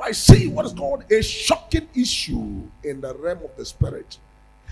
I see what is called a shocking issue in the realm of the spirit.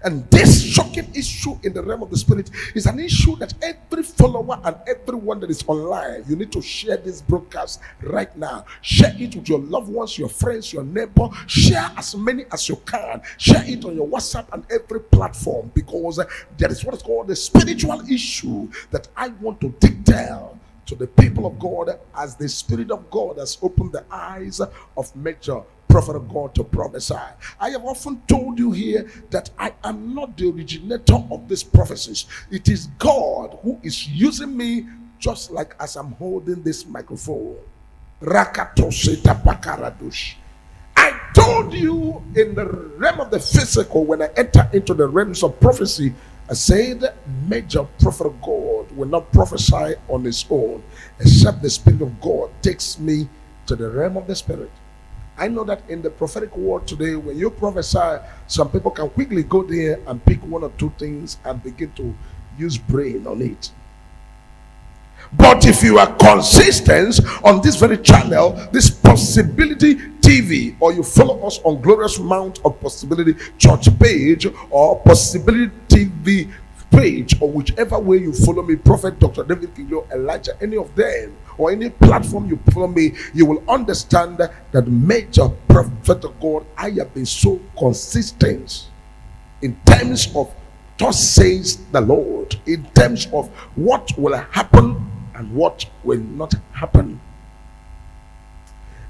And this shocking issue in the realm of the spirit is an issue that every follower and everyone that is online, you need to share this broadcast right now. Share it with your loved ones, your friends, your neighbor. Share as many as you can. Share it on your WhatsApp and every platform, because there is what is called a spiritual issue that I want to detail to the people of God, as the Spirit of God has opened the eyes of Major Prophet of God to prophesy. I have often told you here that I am not the originator of these prophecies. It is God who is using me, just like as I'm holding this microphone. Rakatoseta Bakaradush. I told you in the realm of the physical, when I enter into the realms of prophecy, I said Major Prophet of God will not prophesy on his own, except the Spirit of God takes me to the realm of the Spirit. I know that in the prophetic word today, when you prophesy, some people can quickly go there and pick one or two things and begin to use brain on it. But if you are consistent on this very channel, this Possibility TV, or you follow us on Glorious Mount of Possibility Church page or Possibility TV page, or whichever way you follow me, Prophet Dr. David Kinglo, Elijah, any of them, or any platform you follow me, you will understand that Major Prophet of God, I have been so consistent in terms of thus says the Lord, in terms of what will happen and what will not happen.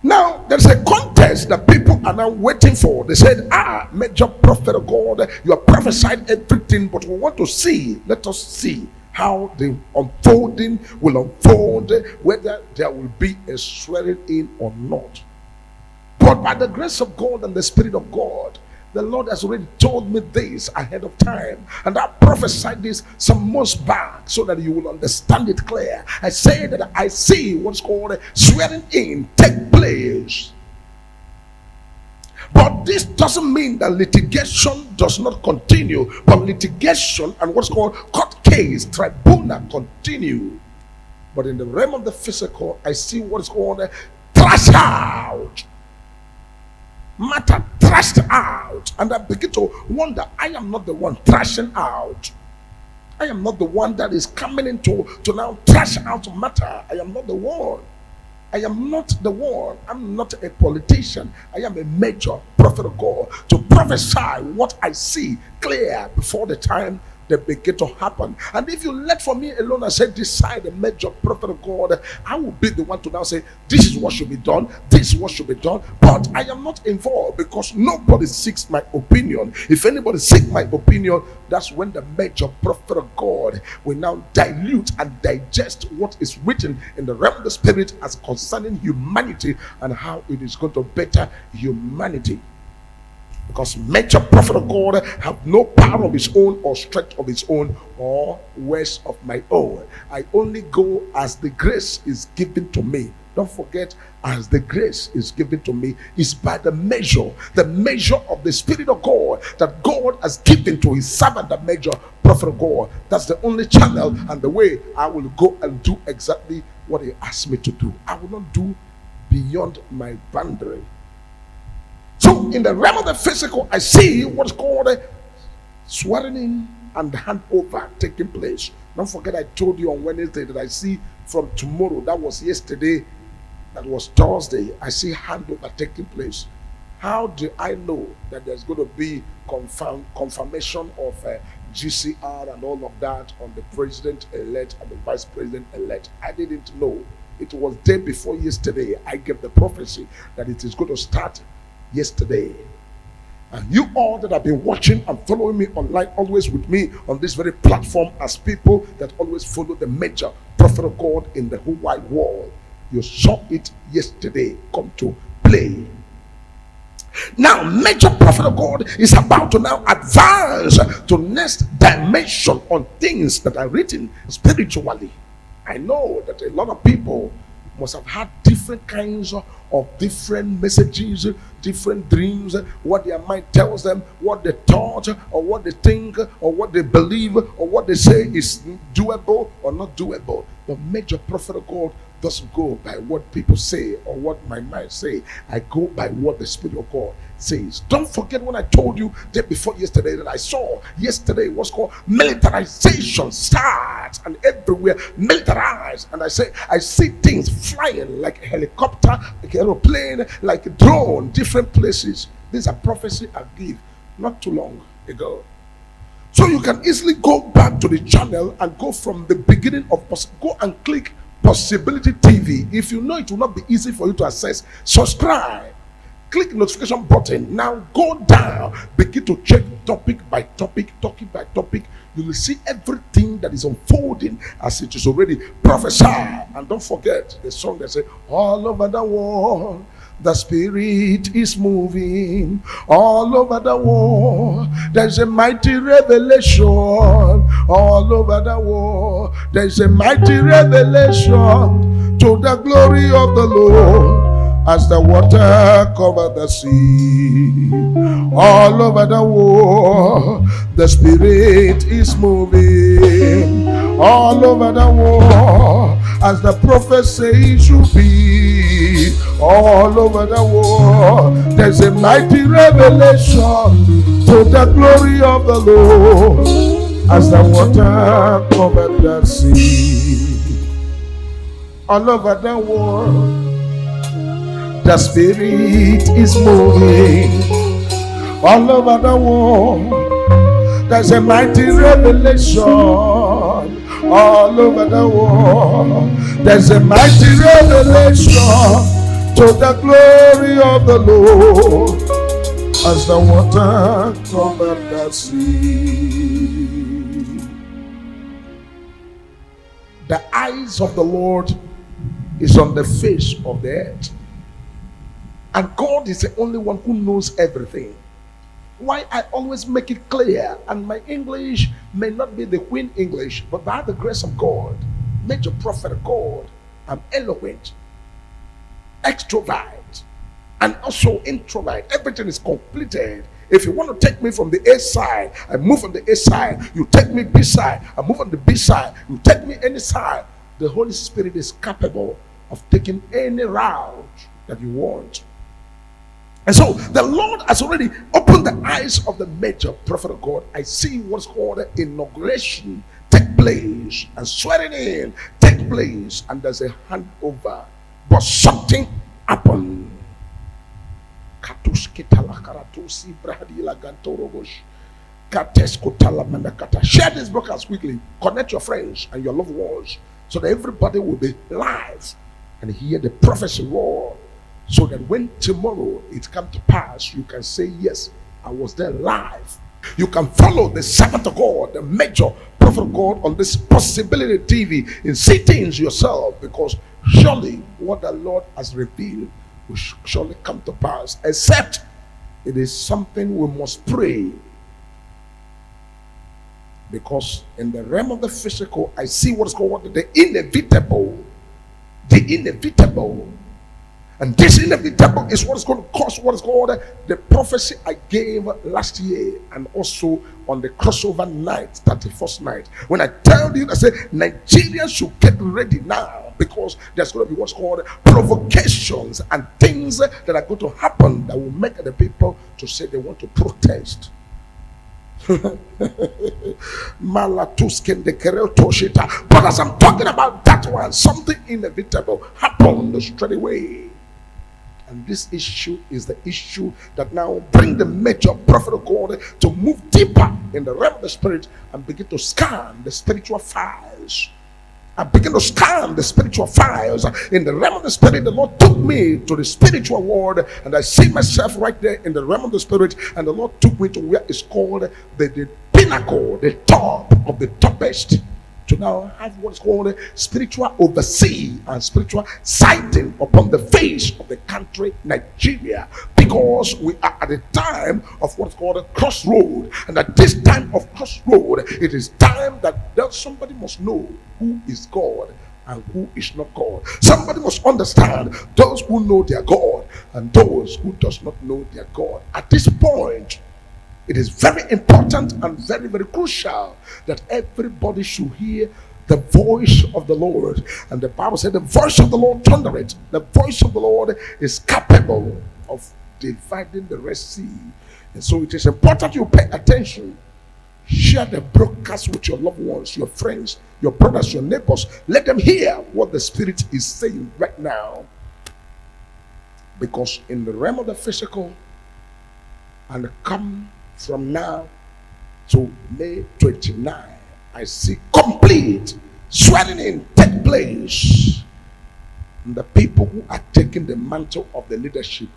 Now, there's a contest that people are now waiting for. They said, Major Prophet of God, you have prophesied everything, but we want to see, let us see how the unfolding will unfold, whether there will be a swearing in or not. But by the grace of God and the Spirit of God, the Lord has already told me this ahead of time, and I prophesied this some months back so that you will understand it clear. I say that I see what's called swearing in take place. But this doesn't mean that litigation does not continue, but litigation and what's called court case, tribunal continue. But in the realm of the physical, I see what's called thrash out. Matter thrashed out, and I begin to wonder, I am not the one thrashing out. I am not the one that is coming into to now thrash out matter. I am not the one. I am not the one. I'm not a politician. I am a Major Prophet of God to prophesy what I see clear before the time they begin to happen. And if you let for me alone and say, decide the Major Prophet of God, I will be the one to now say, this is what should be done, this is what should be done. But I am not involved, because nobody seeks my opinion. If anybody seeks my opinion, that's when the Major Prophet of God will now dilute and digest what is written in the realm of the Spirit as concerning humanity and how it is going to better humanity. Because Major Prophet of God have no power of his own or strength of his own or words of my own. I only go as the grace is given to me. Don't forget, as the grace is given to me is by the measure of the Spirit of God that God has given to his servant, the Major Prophet of God. That's the only channel and the way I will go and do exactly what he asked me to do. I will not do beyond my boundary. So in the realm of the physical, I see what's called swearing in and handover taking place. Don't forget, I told you on Wednesday that I see from tomorrow, that was yesterday, that was Thursday, I see handover taking place. How do I know that there's going to be confirmation of GCR and all of that on the president-elect and the vice president-elect? I didn't know. It was day before yesterday I gave the prophecy that it is going to start yesterday. And you all that have been watching and following me online, always with me on this very platform, as people that always follow the Major Prophet of God in the whole wide world, you saw it yesterday come to play. Now Major Prophet of God is about to now advance to next dimension on things that are written spiritually. I know that a lot of people must have had different kinds of different messages, different dreams, what their mind tells them, what they thought, or what they think, or what they believe, or what they say is doable or not doable. The Major Prophet of God doesn't go by what people say or what my mind say. I go by what the Spirit of God says. Don't forget when I told you day before yesterday that I saw yesterday what's called militarization start and everywhere militarized. And I see things flying like a helicopter, like an aeroplane, like a drone, different places. These are prophecy I give not too long ago. So you can easily go back to the channel and go from the beginning of go and click Possibility TV. If you know it will not be easy for you to access, subscribe, click notification button. Now go down, begin to check topic by topic. You will see everything that is unfolding as it is already prophesied. And don't forget the song that says, all over the world the Spirit is moving, all over the world there's a mighty revelation, all over the world there's a mighty revelation to the glory of the Lord as the water cover the sea. All over the world the Spirit is moving, all over the world as the prophet says should be. All over the world there's a mighty revelation to the glory of the Lord as the water covered the sea. All over the world the Spirit is moving, all over the world there's a mighty revelation, all over the world there's a mighty revelation to the glory of the Lord as the water covered the sea. The eyes of the Lord is on the face of the earth, and God is the only one who knows everything. Why I always make it clear, and my English may not be the Queen English, but by the grace of God, major prophet of God, I'm eloquent, extrovert, and also introvert. Everything is completed. If you want to take me from the A side, I move on the A side. You take me B side, I move on the B side. You take me any side. The Holy Spirit is capable of taking any route that you want. And so the Lord has already opened the eyes of the major prophet of God. I see what's called inauguration take place and swearing in take place, and there's a handover. But something happened. Share this broadcast quickly. Connect your friends and your loved ones so that everybody will be live and hear the prophecy word, so that when tomorrow it comes to pass, you can say, yes, I was there live. You can follow the servant of God, the major prophet of God, on this Possibility TV and see things yourself, because surely what the Lord has revealed will surely come to pass, except it is something we must pray. Because in the realm of the physical, I see what's called the inevitable. The inevitable. And this inevitable is what is going to cause what is called the prophecy I gave last year, and also on the crossover night, 31st night. When I tell you, I say Nigerians should get ready now, because there's going to be what's called provocations and things that are going to happen that will make the people to say they want to protest. But as I'm talking about that one, something inevitable happened straight away. And this issue is the issue that now bring the major prophet of God to move deeper in the realm of the spirit and begin to scan the spiritual files. I begin to scan the spiritual files in the realm of the spirit. The Lord took me to the spiritual world, and I see myself right there in the realm of the spirit. And the Lord took me to where it's called the pinnacle, the top of the toppest, to now have what's called spiritual oversee and spiritual sighting upon the face of the country Nigeria, because we are at the time of what's called a crossroad. And at this time of crossroad, it is time that somebody must know who is God and who is not God. Somebody must understand those who know their God and those who does not know their God. At this point, it is very important and very, very crucial that everybody should hear the voice of the Lord. And the Bible said, the voice of the Lord thundereth. The voice of the Lord is capable of dividing the Red Sea. And so it is important you pay attention. Share the broadcast with your loved ones, your friends, your brothers, your neighbors. Let them hear what the Spirit is saying right now. Because in the realm of the physical, and come from now to May 29, I see complete swearing in take place. And the people who are taking the mantle of the leadership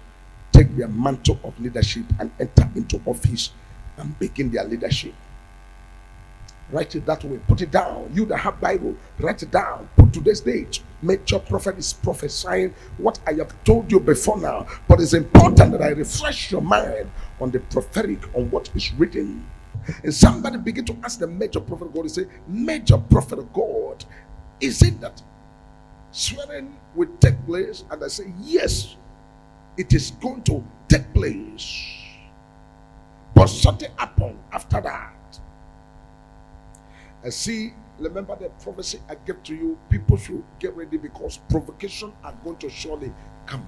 take their mantle of leadership and enter into office and begin their leadership. Write it that way. Put it down. You that have Bible, write it down. Put today's date. Major prophet is prophesying what I have told you before now. But it's important that I refresh your mind on the prophetic, on what is written. And somebody begin to ask the major prophet of God. He say, major prophet of God, is it that swearing will take place? And I say, yes, it is going to take place. But something happened after that. I see, remember the prophecy I gave to you. People should get ready because provocation are going to surely come.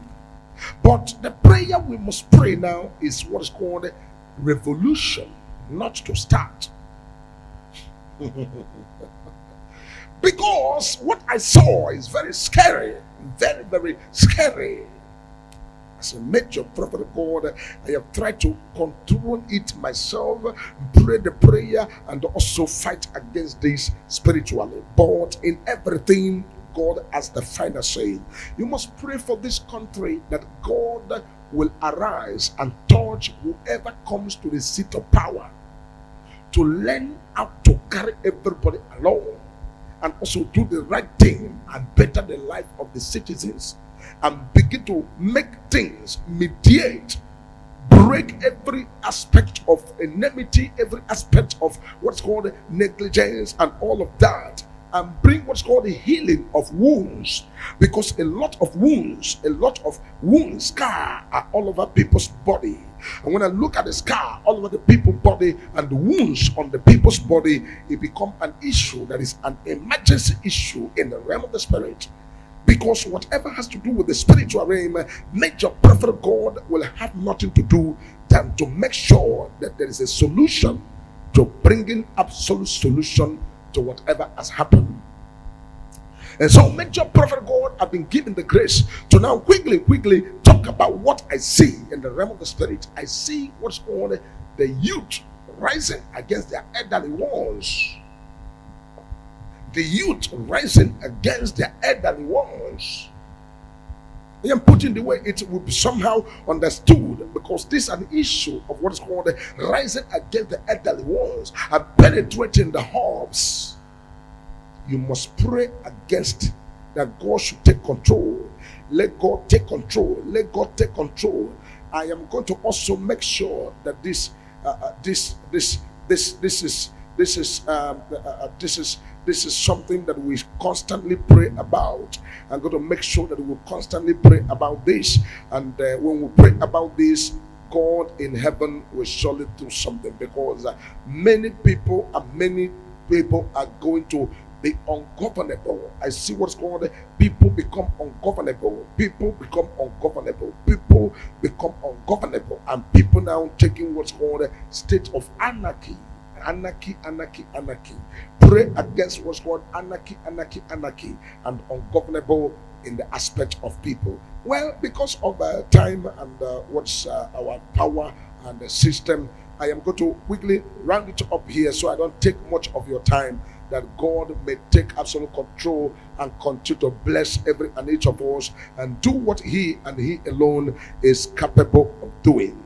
But the prayer we must pray now is what is called revolution, not to start. Because what I saw is very scary, very, very scary. As a major prophet of God, I have tried to control it myself, pray the prayer, and also fight against this spiritually. But in everything, God has the final say. You must pray for this country that God will arise and touch whoever comes to the seat of power to learn how to carry everybody along and also do the right thing and better the life of the citizens. And begin to make things, mediate, break every aspect of enmity, every aspect of what's called negligence and all of that, and bring what's called the healing of wounds. Because a lot of wounds scar are all over people's body. And when I look at the scar all over the people's body and the wounds on the people's body, it becomes an issue that is an emergency issue in the realm of the spirit. Because whatever has to do with the spiritual realm, major prophet of God will have nothing to do than to make sure that there is a solution, to bringing absolute solution to whatever has happened. And so major prophet of God have been given the grace to now quickly talk about what I see in the realm of the spirit. I see what's called the youth rising against their elderly ones. The youth rising against their elderly ones. I am putting the way it will be somehow understood, because this is an issue of what is called rising against the elderly ones and penetrating the hearts. You must pray against that. God should take control. Let God take control. Let God take control. I am going to also make sure that this is something that we constantly pray about. I'm going to make sure that we will constantly pray about this. And when we pray about this, God in heaven will surely do something, because many people are going to be ungovernable. I see what's called people become ungovernable. People become ungovernable. People become ungovernable. And people now taking what's called a state of anarchy. Anarchy. Pray against what's called anarchy, and ungovernable in the aspect of people. Well, because of time and what's our power and the system, I am going to quickly round it up here so I don't take much of your time, that God may take absolute control and continue to bless every and each of us and do what He and He alone is capable of doing.